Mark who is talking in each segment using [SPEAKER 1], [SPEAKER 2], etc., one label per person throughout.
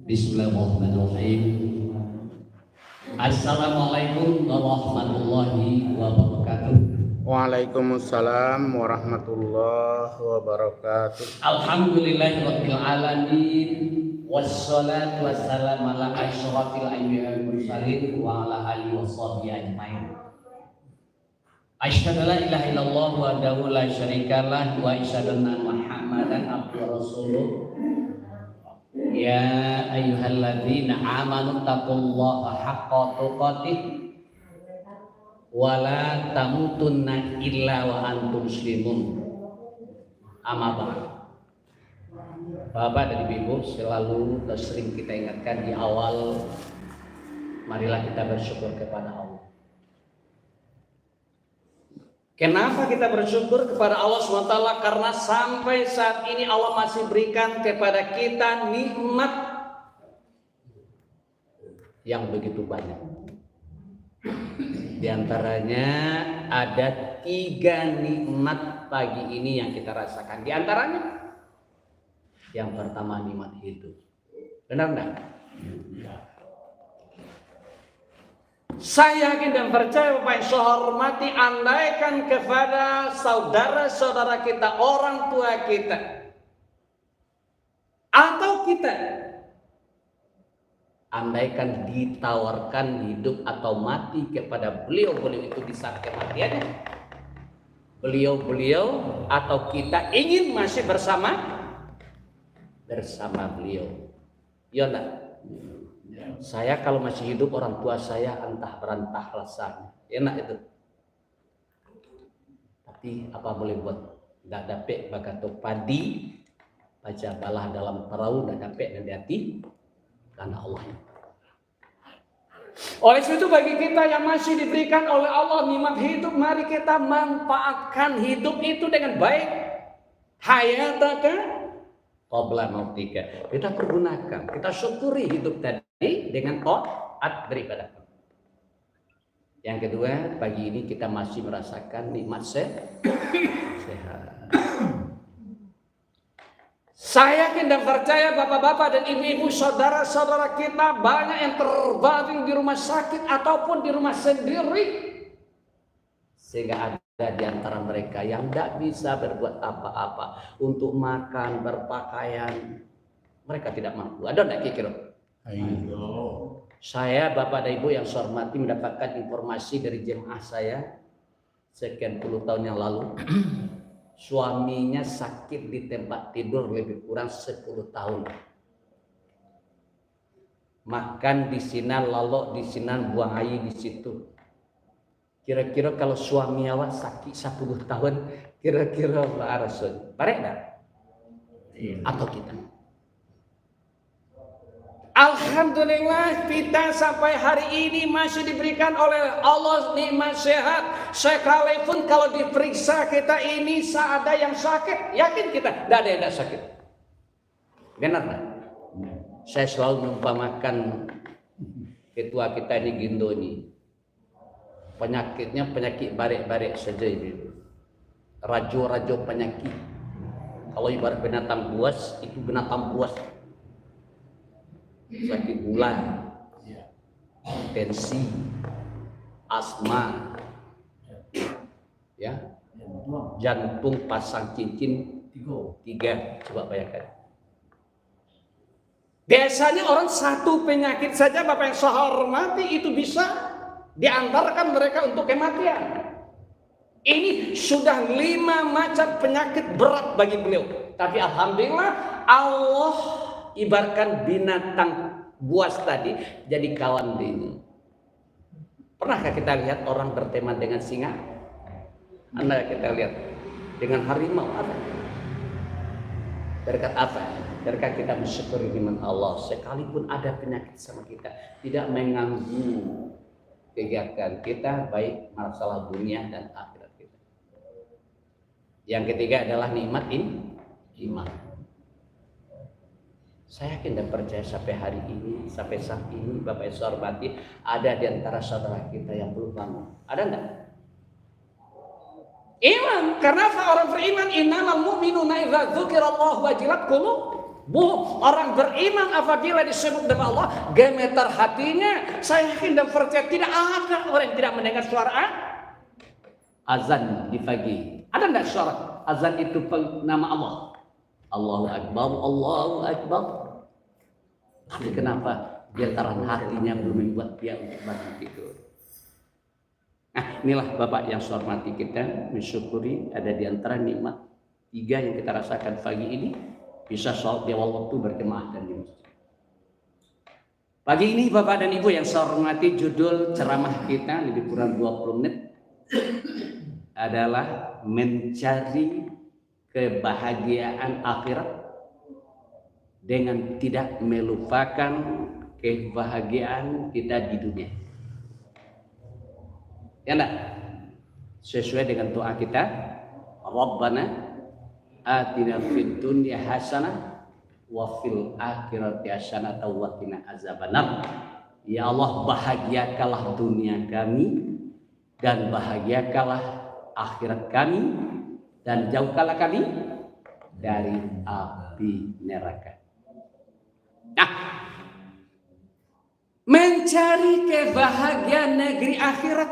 [SPEAKER 1] Bismillahirrahmanirrahim. Assalamualaikum warahmatullahi wabarakatuh.
[SPEAKER 2] Waalaikumsalam warahmatullahi wabarakatuh.
[SPEAKER 1] Alhamdulillahirabbil alamin wassalatu wassalamu ala asyrafil anbiya'i wal mursalin wa ala alihi washabihi ajmain. Asyhadu la ilaha illallah wahdahu la syarikalah wa asyhadu anna Muhammadan abduhu wa rasuluh. Ya ayyuhalladzina amanu taqullaha haqqa tuqatih wa la tamutunna illa wa antum muslimun. Amma ba'd. Bapak dan Ibu, selalu sering kita ingatkan di awal, marilah kita bersyukur kepada Allah. Kenapa kita bersyukur kepada Allah SWT? Karena sampai saat ini Allah masih berikan kepada kita nikmat yang begitu banyak. Di antaranya ada 3 nikmat pagi ini yang kita rasakan. Di antaranya yang pertama nikmat hidup. Benar enggak? Saya yakin dan percaya Bapak yang saya hormati, andaikan kepada saudara-saudara kita, orang tua kita, atau kita, andaikan ditawarkan hidup atau mati kepada beliau-beliau itu di saat kematiannya, beliau-beliau atau kita ingin masih bersama beliau. Ya enggak? Saya kalau masih hidup, orang tua saya entah berantah rasanya, enak itu. Tapi apa boleh buat, tidak dapat bagato padi baca balah dalam perahu, tidak dapat dan hati karena Allah. Oleh sebab itu bagi kita yang masih diberikan oleh Allah nikmat hidup, mari kita manfaatkan hidup itu dengan baik. Hayataka qabla mautika. Kita pergunakan, kita syukuri hidup tadi dengan taat beribadah. Yang kedua, pagi ini kita masih merasakan nikmat sehat. Saya yakin dan percaya bapak-bapak dan ibu-ibu, saudara-saudara kita banyak yang terbaring di rumah sakit ataupun di rumah sendiri, sehingga ada di antara mereka yang tidak bisa berbuat apa-apa untuk makan, berpakaian. Mereka tidak mampu. Ada tidak kira-kira? Saya, bapak dan ibu yang saya hormati, mendapatkan informasi dari jemaah saya sekian puluh tahun yang lalu. Suaminya sakit di tempat tidur lebih kurang 10 tahun. Makan di sini, lalok di sini, buang air di situ. Kira-kira kalau suami awak sakit 10 tahun, kira-kira Pak Rasul, barek enggak? Atau kita? Alhamdulillah kita sampai hari ini masih diberikan oleh Allah nikmat sehat. Sekalipun kalau diperiksa kita ini ada yang sakit, yakin kita tidak ada yang tidak sakit. Benar tak? Saya selalu mengumpamakan ketua kita ini Gindo ini. Penyakitnya penyakit barek-barek saja ini. Rajo-rajo penyakit. Kalau ibarat binatang buas, itu binatang buas. Sakit gula, tensi, asma, ya, jantung pasang cincin 3. Coba bayangkan. Biasanya orang satu penyakit saja, Bapak yang saya hormati, itu bisa diantarkan mereka untuk kematian. Ini sudah 5 macam penyakit berat bagi beliau. Tapi alhamdulillah Allah ibaratkan binatang buas tadi jadi kawan ini. Pernahkah kita lihat orang berteman dengan singa? Anda kita lihat dengan harimau apa? Berkat apa? Berkat kita mensyukuri nikmat Allah. Sekalipun ada penyakit sama kita, tidak mengganggu kegiatan kita, baik masalah dunia dan akhirat kita. Yang ketiga adalah nikmat iman. Saya yakin dan percaya sampai hari ini, sampai saat ini, Bapak Ibu hormati, ada di antara saudara kita yang belum bangun. Ada enggak? Iman. Karena orang beriman, innamal mu'minuna idza dzukirallahu wajilat qulubuhum. Orang beriman apabila disebut nama Allah, gemetar hatinya. Saya yakin dan percaya tidak ada orang yang tidak mendengar suara azan di pagi. Ada enggak suara azan itu nama Allah? Allahu Akbar, Allahu Akbar. Tapi kenapa getaran hatinya belum membuat dia untuk bangun tidur? Nah, inilah Bapak yang saya hormati, kita mensyukuri ada di antara nikmat 3 yang kita rasakan pagi ini, bisa sholat di awal waktu berjemaah dan di masjid. Pagi ini Bapak dan Ibu yang saya hormati, judul ceramah kita lebih kurang 20 menit adalah mencari kebahagiaan akhirat dengan tidak melupakan kebahagiaan kita di dunia. Ya enggak? Sesuai dengan doa kita, Rabbana atina fid dunya hasanah wa fil akhirati hasanah wa qina azabannar. Ya Allah, bahagiakanlah dunia kami dan bahagiakanlah akhirat kami dan jauhkanlah kami dari api neraka. Nah, mencari kebahagiaan negeri akhirat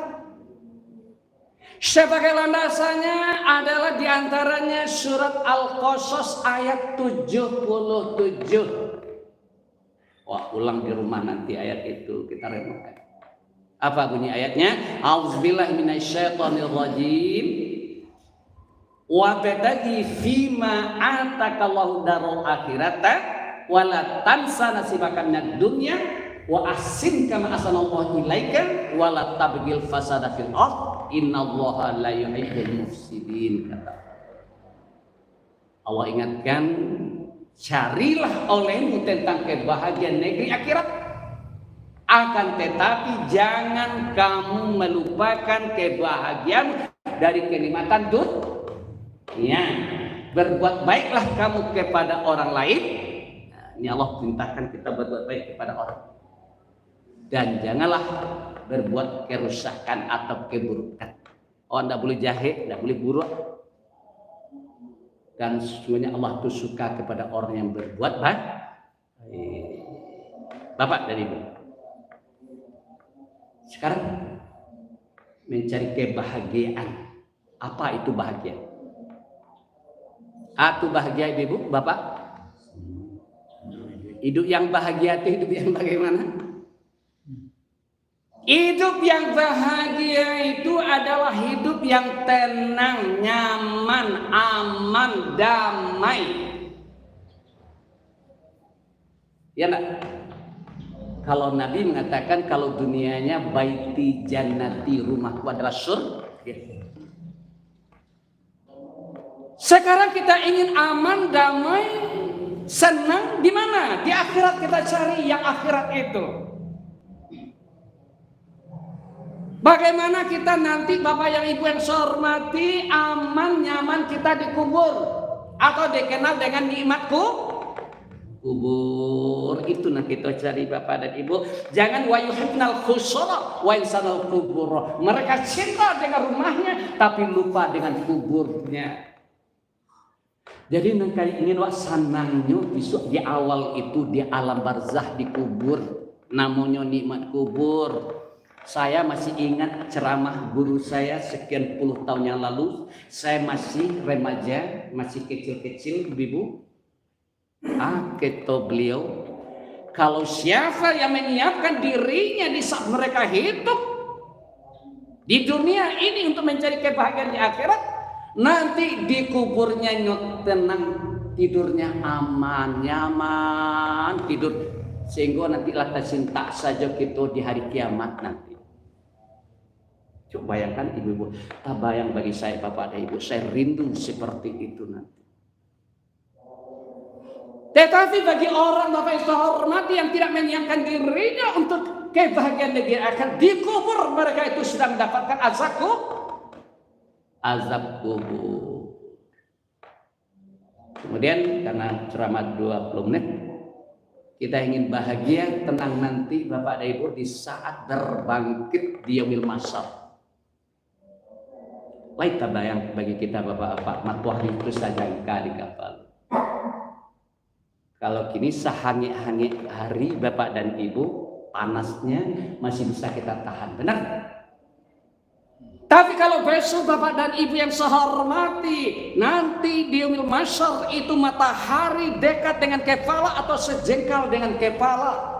[SPEAKER 1] sebagai landasannya adalah diantaranya surat Al-Qasas ayat 77. Wah, ulang di rumah nanti ayat itu kita renungkan. Apa bunyi ayatnya? A'udzubillahi minasyaitonirrajim. Wa bataghi fima atakallahu darul akhirata wala tansa nasibaka minad dunya wa ahsin kama ahsanallahu ilaika wala tabghil fasada fil ardh innallaha la yuhibbul mufsidin. Kata Allah, ingatkan, carilah olehmu tentang kebahagiaan negeri akhirat, akan tetapi jangan kamu melupakan kebahagiaan dari kenikmatan dunia. Berbuat baiklah kamu kepada orang lain. Nah, ini Allah perintahkan kita berbuat baik kepada orang. Dan janganlah berbuat kerusakan atau keburukan. Oh, tidak boleh jahe, tidak boleh buruk. Dan sesungguhnya Allah itu suka kepada orang yang berbuat baik. Bapak dan Ibu, sekarang mencari kebahagiaan. Apa itu bahagia? Atau bahagia Ibu, Bapak? Hidup yang bahagia itu hidup yang bagaimana? Hidup yang bahagia itu adalah hidup yang tenang, nyaman, aman, damai. Ya enggak? Kalau Nabi mengatakan kalau dunianya baiti jannati, rumahku adalah surga. Sekarang kita ingin aman, damai, senang di mana? Di akhirat kita cari yang akhirat itu. Bagaimana kita nanti Bapak yang Ibu yang saya hormati, aman, nyaman kita dikubur atau dikenal dengan nikmatku kubur. Itu nanti kita cari Bapak dan Ibu. Jangan wa yuhibbnal khusra wa insanal kubur. Mereka cinta dengan rumahnya tapi lupa dengan kuburnya. Jadi nanti ingin wak sanangnya besok di awal itu di alam barzah di kubur. Namanya nikmat kubur. Saya masih ingat ceramah guru saya sekian puluh tahun yang lalu. Saya masih remaja, masih kecil-kecil, Ibu. Kata beliau, kalau siapa yang menyiapkan dirinya di saat mereka hidup di dunia ini untuk mencari kebahagiaan di akhirat, nanti di kuburnya tenang, tidurnya aman, nyaman, tidur sehingga nanti lata cinta saja kita di hari kiamat nanti. Coba bayangkan ibu-ibu, tak bayang bagi saya Bapak dan Ibu, saya rindu seperti itu nanti. Tetapi bagi orang Bapak yang hormati yang tidak menyiapkan dirinya untuk kebahagiaan negeri akan dikubur, mereka itu sudah mendapatkan azab kubur. Kemudian karena ceramah 20 menit, kita ingin bahagia, tenang nanti Bapak dan Ibu di saat berbangkit di yaumil mahsyar. Lain terbayang bagi kita bapak-bapak, matuah itu saja di kapal. Kalau kini sehangit-hangit hari bapak dan ibu, panasnya masih bisa kita tahan, benar? Tapi kalau besok bapak dan ibu yang saya hormati, nanti di yaumil mahsyar itu matahari dekat dengan kepala atau sejengkal dengan kepala.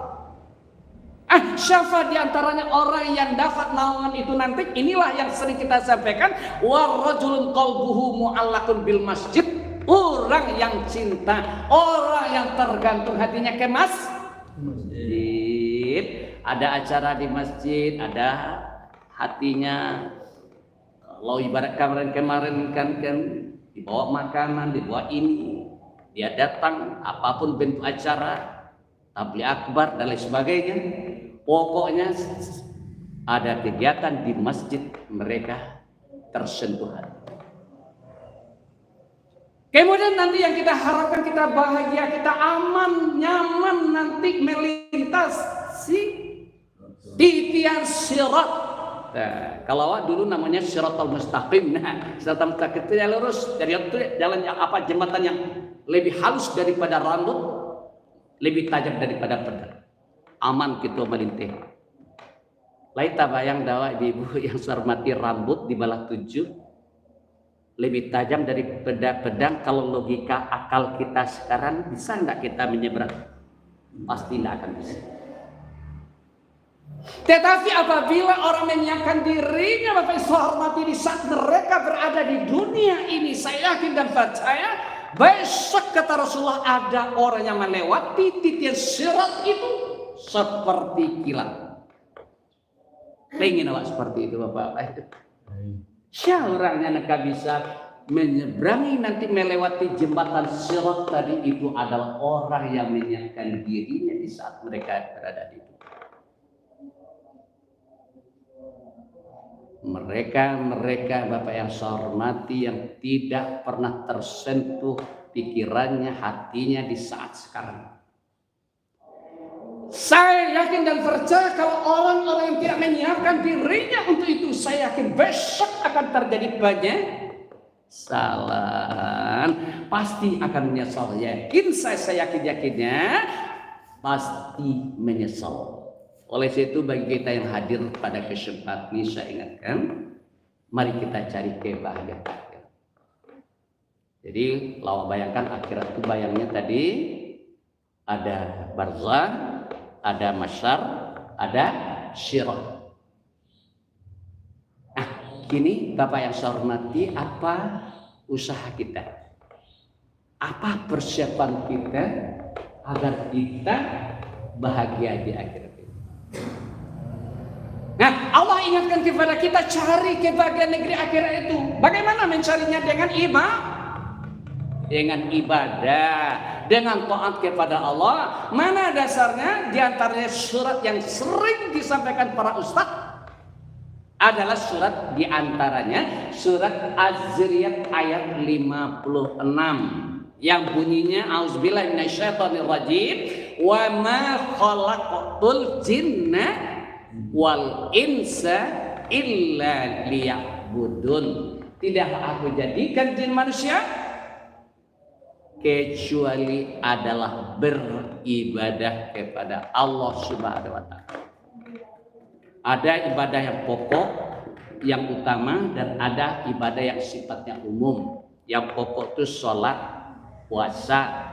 [SPEAKER 1] Siapa diantaranya orang yang dapat naungan itu nanti? Inilah yang sering kita sampaikan. Warrajulun qalbuhu mu'allaqun bil masjid. Orang yang cinta, orang yang tergantung hatinya ke masjid. Ada acara di masjid, ada hatinya. Kalau ibarat kemarin kan dibawa makanan, dibawa ini, dia datang apapun bentuk acara, tabligh akbar dan lain sebagainya. Pokoknya ada kegiatan di masjid mereka tersentuh hati. Kemudian nanti yang kita harapkan kita bahagia, kita aman, nyaman nanti melintasi titian sirat. Nah, kalau dulu namanya Shiratal Mustaqim. Nah, Shiratal Mustaqim itu yang lurus dari jalan yang apa, jembatan yang lebih halus daripada rambut, lebih tajam daripada pedang. Aman kita melintih. Lain tabayang dawa ibu yang sarmati rambut di bawah 7 lebih tajam dari pedang. Kalau logika akal kita sekarang, bisa nggak kita menyeberang? Pasti nggak akan bisa. Tetapi apabila orang menyiapkan dirinya Bapak Ibu hormati di saat mereka berada di dunia ini, saya yakin dan percaya besok kata Rasulullah ada orang yang melewati titian sirat itu seperti kilat. Pengen awak seperti itu Bapak. Siapa orangnya nggak bisa menyeberangi nanti melewati jembatan sirat tadi itu adalah orang yang menyiapkan dirinya di saat mereka berada di dunia. Mereka Bapak yang saya hormati yang tidak pernah tersentuh pikirannya, hatinya di saat sekarang. Saya yakin dan percaya kalau orang-orang yang tidak menyiapkan dirinya untuk itu, saya yakin besok akan terjadi banyak kesalahan. Pasti akan menyesal. Saya yakinnya pasti menyesal. Oleh itu bagi kita yang hadir pada kesempatan ini saya ingatkan, mari kita cari kebahagiaan akhirat. Jadi lawan bayangkan akhirat itu bayangnya tadi ada barzakh, ada mahsyar, ada syirat. Nah, kini Bapak yang saya hormati, apa usaha kita? Apa persiapan kita agar kita bahagia di akhirat? Nah, Allah ingatkan kepada kita cari kebahagiaan negeri akhirat itu. Bagaimana mencarinya? Dengan ibadah, dengan taat kepada Allah. Mana dasarnya? Di antaranya surat yang sering disampaikan para ustaz adalah surat di antaranya surat Az-Zariyat ayat 56 yang bunyinya auzubillahi minasyaitonirrajim wa ma khalaqtul jinna wal insa illa liya'budun. Tidaklah aku jadikan jin manusia kecuali adalah beribadah kepada Allah Subhanahu wa taala. Ada ibadah yang pokok, yang utama, dan ada ibadah yang sifatnya umum. Yang pokok itu sholat, puasa,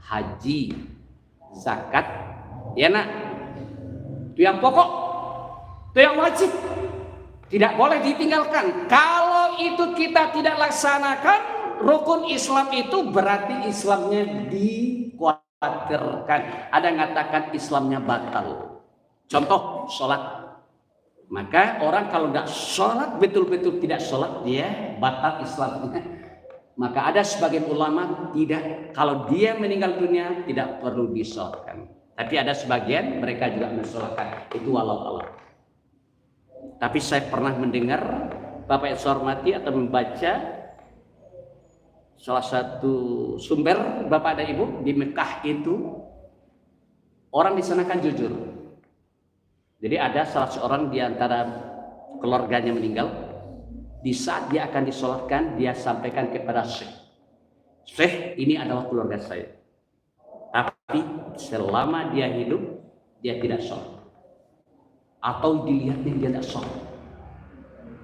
[SPEAKER 1] haji, zakat, ya nak. Itu yang pokok, itu yang wajib, tidak boleh ditinggalkan. Kalau itu kita tidak laksanakan, rukun Islam itu berarti Islamnya dikhawatirkan. Ada yang mengatakan Islamnya batal. Contoh sholat. Maka orang kalau tidak sholat, betul-betul tidak sholat, dia batal Islamnya. Maka ada sebagian ulama tidak, kalau dia meninggal dunia tidak perlu disolatkan. Tapi ada sebagian mereka juga mensolatkan. Itu walau Allah. Tapi saya pernah mendengar Bapak yang saya hormati atau membaca salah satu sumber Bapak dan Ibu di Mekah itu orang di sana kan jujur. Jadi ada salah seorang di antara keluarganya meninggal, Di saat dia akan disolatkan, dia sampaikan kepada Syekh, Syekh, ini adalah keluarga saya. Tapi selama dia hidup, dia tidak sholat. Atau dilihatnya dia tidak sholat.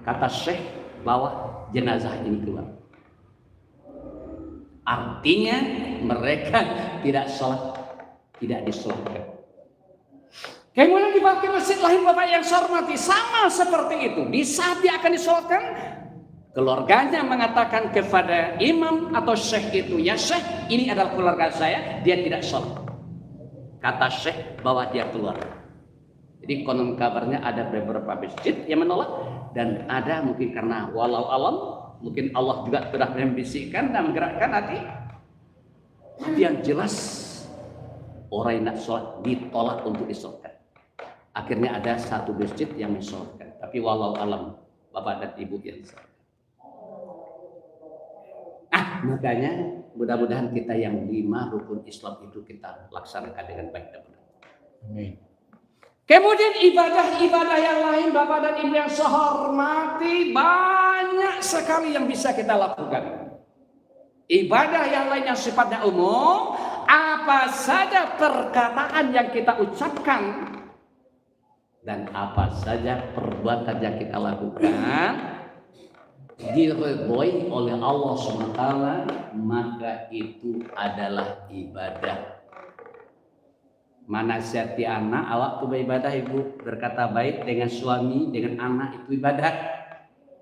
[SPEAKER 1] Kata Syekh, bawa jenazah ini keluar. Artinya mereka tidak sholat, tidak disolatkan. Kemudian dibawa ke masjid lain, Bapak yang saya hormati, sama seperti itu. Di saat dia akan disolatkan, keluarganya mengatakan kepada imam atau syekh itu, ya syekh, ini adalah keluarga saya, dia tidak sholat. Kata syekh, bawa dia keluar. Jadi konon kabarnya ada beberapa masjid yang menolak, dan ada mungkin karena walau alam, mungkin Allah juga sudah membisikkan dan menggerakkan hati. Tapi yang jelas orang yang tidak sholat ditolak untuk disolatkan. Akhirnya ada satu masjid yang mensolatkan. Tapi walau alam, Bapak dan Ibu yang sholat. Makanya mudah-mudahan kita yang 5 rukun Islam itu kita laksanakan dengan baik dan benar.
[SPEAKER 2] Amin.
[SPEAKER 1] Kemudian ibadah-ibadah yang lain, Bapak dan Ibu yang saya hormati, banyak sekali yang bisa kita lakukan. Ibadah yang lain yang sifatnya umum, apa saja perkataan yang kita ucapkan dan apa saja perbuatan yang kita lakukan diridhoi oleh Allah SWT, maka itu adalah ibadah. Manasihati anak, awak tuh beribadah ibu, berkata baik dengan suami, dengan anak itu ibadah.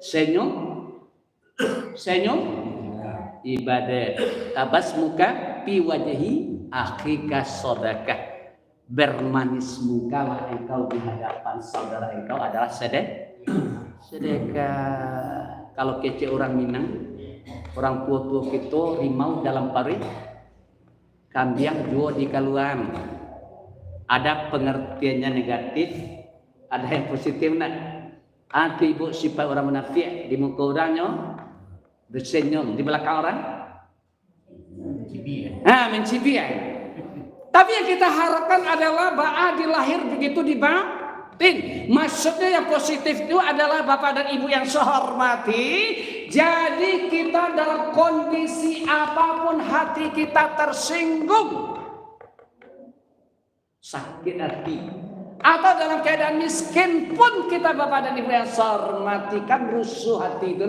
[SPEAKER 1] Senyum ibadah. Tabas muka pi wajhi akhika sedekah. Bermanis muka engkau di hadapan saudara engkau adalah sedekah. Kalau kece orang Minang, orang tua-tua kita rimau dalam pari, kambiang jual di kaluan. Ada pengertiannya negatif, ada yang positif. Ada ibu sifat orang munafik di muka orangnya bersenyum, di belakang orang mencibi. Tapi yang kita harapkan adalah ba'a dilahir begitu di batin. Maksudnya yang positif itu adalah Bapak dan Ibu yang saya hormati. Jadi kita dalam kondisi apapun hati kita tersinggung, sakit hati, atau dalam keadaan miskin pun kita Bapak dan Ibu yang saya hormati, kan rusuh hati itu.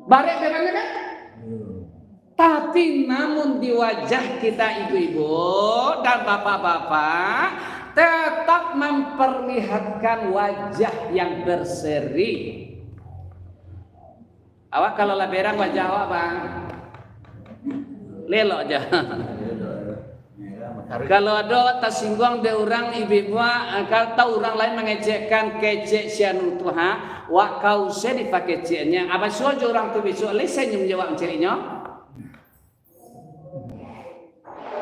[SPEAKER 1] Barek memangnya kan? Tapi namun di wajah kita ibu-ibu dan bapak-bapak tetap memperlihatkan wajah yang berseri. Awak kalau laberan wajah awak bang lelok aja. Kalau ada tersinggung de orang ibu-ibu, kalau tahu orang lain mengejekkan kecek sianu tuha, wak kau saya dipakai keceknya. Apa sojo orang tu besok le senyum jawab cerinya.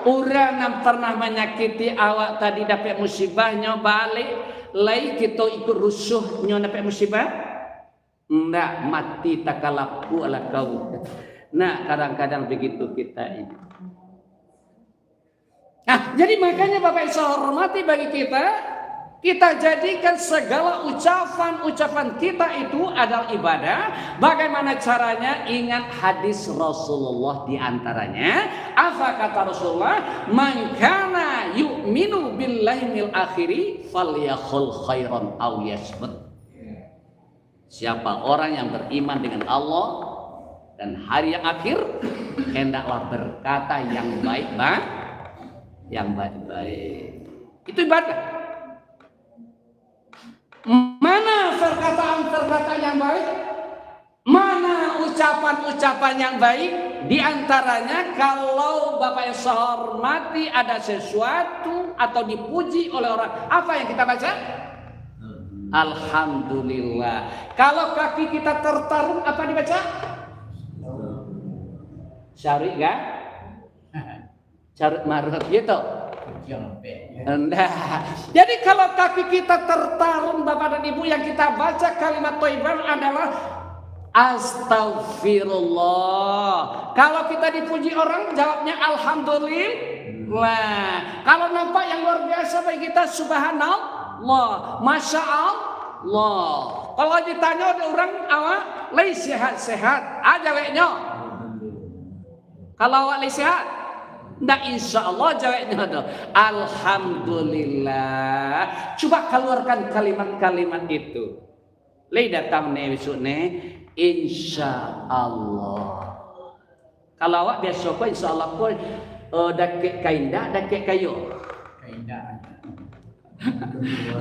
[SPEAKER 1] Orang yang pernah menyakiti awak tadi dapat musibahnya balik, lai kita ikut rusuhnya dapat musibah. Ndak mati takalaku ala kau. Kadang-kadang begitu kita ini. Jadi makanya Bapak Ibu hormati bagi kita jadikan segala ucapan kita itu adalah ibadah. Bagaimana caranya? Ingat hadis Rasulullah di antaranya. Apa kata Rasulullah? Man kana yu'minu billahi mil akhiri falyakhul khairan aw yasmut. Siapa orang yang beriman dengan Allah dan hari yang akhir, hendaklah berkata yang baik-baik. Yang baik-baik. Itu ibadah. Mana perkataan-perkataan yang baik? Mana ucapan-ucapan yang baik? Di antaranya kalau Bapak yang saya hormati ada sesuatu atau dipuji oleh orang, apa yang kita baca? Alhamdulillah. Kalau kaki kita tertarung, apa dibaca? Syari kan? Syari marut gitu. Jadi kalau kaki kita tertarung Bapak dan Ibu, yang kita baca kalimat thayyibah adalah astagfirullah. Kalau kita dipuji orang jawabnya alhamdulillah. Kalau nampak yang luar biasa bagi kita subhanallah, masya Allah, Allah. Kalau ditanya ada orang awak lay sehat-sehat aja weknya. Kalau awak lay sehat, ndak insyaallah jawabnya ada alhamdulillah. Coba keluarkan kalimat-kalimat itu. Lay datang ne besok ne insyaallah. Kalau awak biasa ko insyaallah ko dakek kainda dakek kayu. Kainda.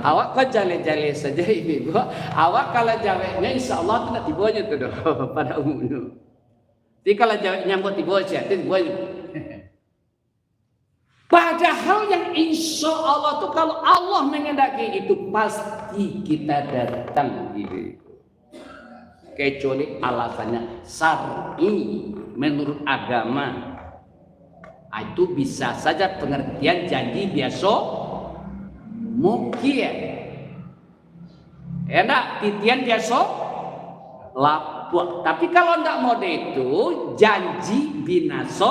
[SPEAKER 1] Awak kok jale-jale saja ibu. Awak kalau jawabnya insyaallah tu nak tibanya tu dah pada umumnya. Jadi kalau jawabnya buat tiba saja, tiba. Padahal yang insya Allah itu kalau Allah mengendaki itu pasti kita datang gitu. Kecuali alasannya syar'i menurut agama. Itu bisa saja pengertian janji biasa mungkin. Enak titian biasa lapuk. Tapi kalau tidak mode itu janji binasa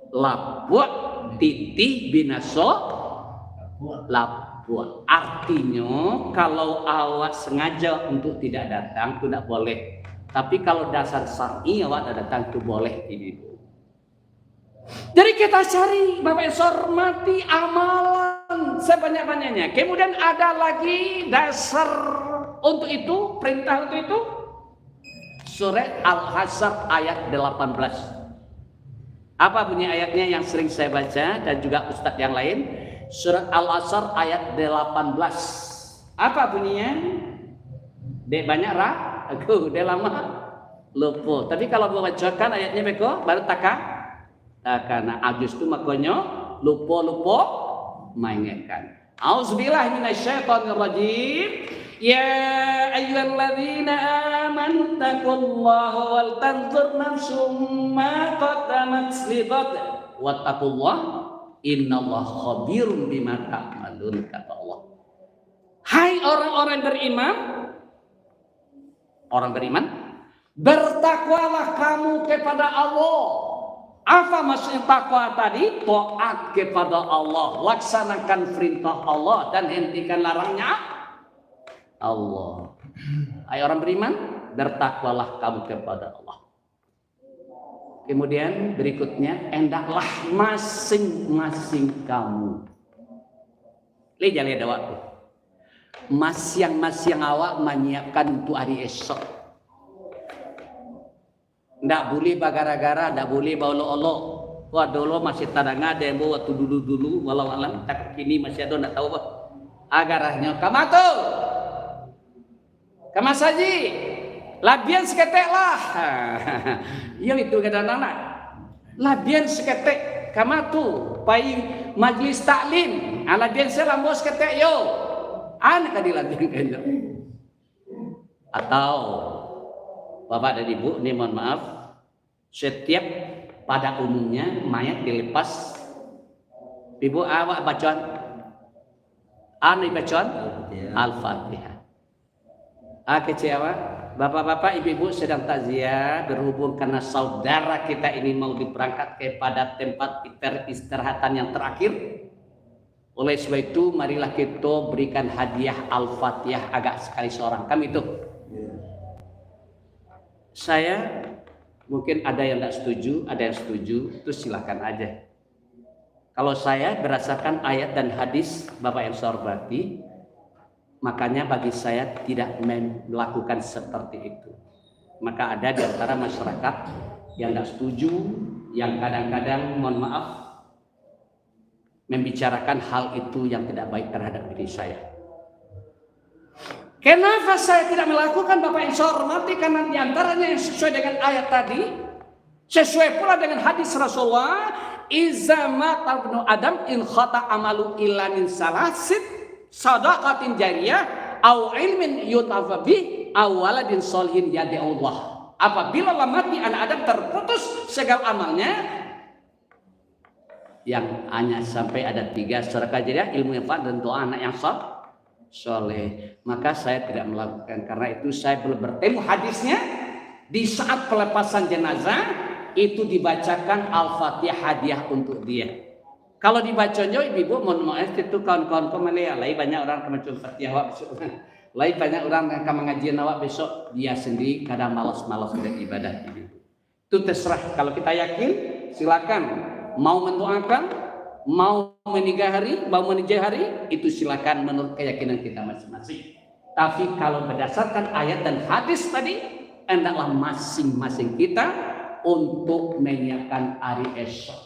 [SPEAKER 1] lapuk. Titih binaso lapua. Artinya kalau awak sengaja untuk tidak datang itu tidak boleh. Tapi kalau dasar syar'i awak datang itu boleh ini. Jadi kita cari Bapak Ibu hormati amalan sebanyak-banyaknya. Kemudian ada lagi dasar untuk itu, perintah untuk itu. Surat Al-Hasyr ayat 18. Apa bunyi ayatnya yang sering saya baca dan juga ustadz yang lain? Surat Al-Hasyr ayat 18. Apa bunyinya? Dek banyak aku udah lama lupa. Tapi kalau bacakan ayatnya beko baru karena Agus itu makanya lupa mengingatkan. Auzubillahi minasyaitonirrajim. Ya ayyuhalladzina amanu taqullaha wal tanzur nafsum ma qaddamat lighad wattaqullaha innallaha khabirum bima ta'malun, kata Allah. Hai orang-orang beriman, bertakwalah kamu kepada Allah. Apa maksudnya takwa tadi? Taat kepada Allah, laksanakan perintah Allah dan hentikan larangnya Allah. Hai orang beriman, bertakwalah kamu kepada Allah. Kemudian berikutnya, hendaklah masing-masing kamu. Lihat ada waktu. Masing-masing awak menyiapkan untuk hari esok. Ndak boleh bagara-gara, ndak boleh bawa-olok. Wah dulu masih tadanga ada yang bawa waktu dulu walau alam tak kini masih ada ndak tahu apa. Agarahnya kamatu. Kamas haji, labian seketek lah. Iya itu kadang-kadang. Labian seketek, kamatu, pai majlis taklim. Labian saya lambo seketek yo. Anak kadi labian kan. Atau bapak dan ibu, ini mohon maaf, setiap pada umumnya mayat dilepas. Ibu awak bacaan, bacaan Al-Fatihah. Kecewa, bapak-bapak, ibu-ibu sedang takziah berhubung karena saudara kita ini mau diberangkat kepada tempat peristirahatan yang terakhir. Oleh sebab itu, marilah kita berikan hadiah Al-Fatihah agak sekali seorang. Kami itu. Saya mungkin ada yang tidak setuju, ada yang setuju, itu silakan aja. Kalau saya berdasarkan ayat dan hadis Bapak yang saya hormati, makanya bagi saya tidak melakukan seperti itu. Maka ada di antara masyarakat yang tidak setuju, yang kadang-kadang mohon maaf membicarakan hal itu yang tidak baik terhadap diri saya. Kenapa saya tidak melakukan Bapak yang saya hormati? Karena di antaranya yang sesuai dengan ayat tadi, sesuai pula dengan hadis Rasulullah, iza matal ibnu Adam in khata amalu illa min salasit sadaqatin jariyah au ilmin yutafa bih aw waladin sholihin yadi Allah. Apabila mati anak Adam terputus segala amalnya, yang hanya sampai ada 3 sedekah jariyah, ilmu yang manfaat dan doa anak yang soleh. Maka saya tidak melakukan. Karena itu saya belum bertemu hadisnya. Di saat pelepasan jenazah itu dibacakan Al-Fatihah hadiah untuk dia. Kalau dibacanya ibu-ibu mohon maaf itu kawan-kawan Malaysia lain banyak orang kemajuan Fatihah Lain banyak orang yang akan mengajian awak besok dia sendiri kadang malas-malas beribadah ini. Itu terserah. Kalau kita yakin, silakan. Mau mendoakan, mau meninggal hari, mau meninjau hari, itu silakan menurut keyakinan kita masing-masing. Tapi kalau berdasarkan ayat dan hadis tadi, hendaklah masing-masing kita untuk menyiapkan hari esok.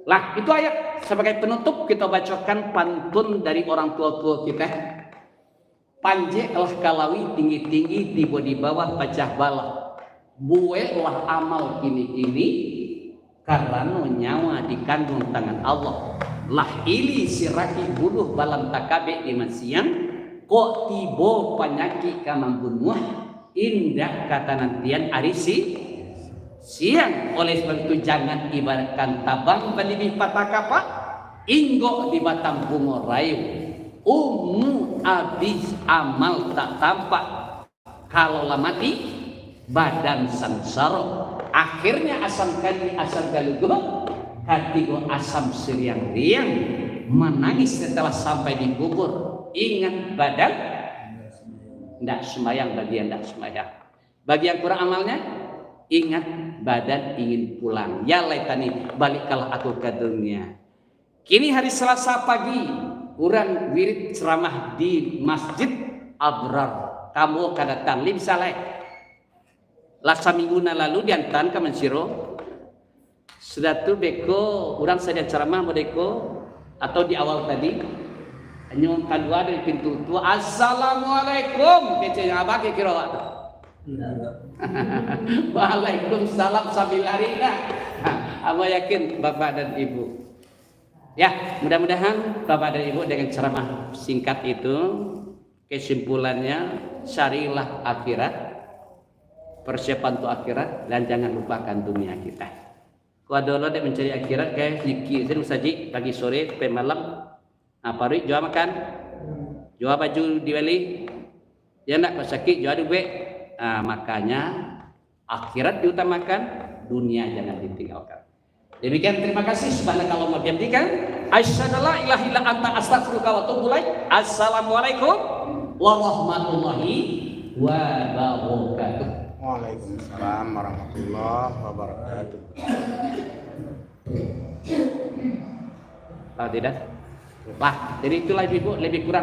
[SPEAKER 1] Lah, itu ayat. Sebagai penutup kita bacakan pantun dari orang tua-tua kita. Panjeklah kalawi tinggi-tinggi, tiba di bawah pecah bala. Buelah amal kini-kini, karena nyawa dikandung tangan Allah. Lah ili siraki buluh balam takabe iman siang, kok tibo penyakit kamang bunuh, indah kata nantian arisi siang. Oleh sebab itu jangan ibaratkan tabang panibih patakapa, inggo di batang bungo rayu. Abis amal tak tampak, kalau lah mati badan sangsara. Akhirnya asam galugo hati go asam seriang-riang, menangis setelah sampai di kubur. Ingat badan ndak semayang, bagi yang ndak semayang, bagi yang kurang amalnya ingat badan ingin pulang. Ya laitani baliklah aku ke dunia. Kini hari Selasa pagi, kurang wirid ceramah di Masjid Abrar. Kamu kadatan lim saleh. Lasa mingguna lalu diantan ke Mensiro. Sudah tu beko orang saja ceramah modeko atau di awal tadi. Nyong kedua dari pintu tua. Assalamualaikum. Kecenya apa kira waktu? Waalaikumsalam sambil lari dah. Apa yakin Bapak dan Ibu? Ya, mudah-mudahan Bapak dan Ibu dengan ceramah singkat itu kesimpulannya carilah akhirat, persiapan untuk akhirat, dan jangan lupakan dunia kita. Kuadolo dek mencari akhirat kayak zikir saji pagi sore sampai malam. Apa ri jual makan, jual baju diwali, ya nak sakit jual duit. Makanya akhirat diutamakan, dunia jangan ditinggalkan. Demikian, terima kasih. Subhanakallah wa bihamdika, asyhadu la ilaha illa anta, astaghfiruka wa atubu ilaik. Assalamualaikum warahmatullahi wabarakatuh.
[SPEAKER 2] Waalaikumsalam warahmatullahi wabarakatuh.
[SPEAKER 1] Tahu tidak? Lah, jadi itulah Ibu lebih kurang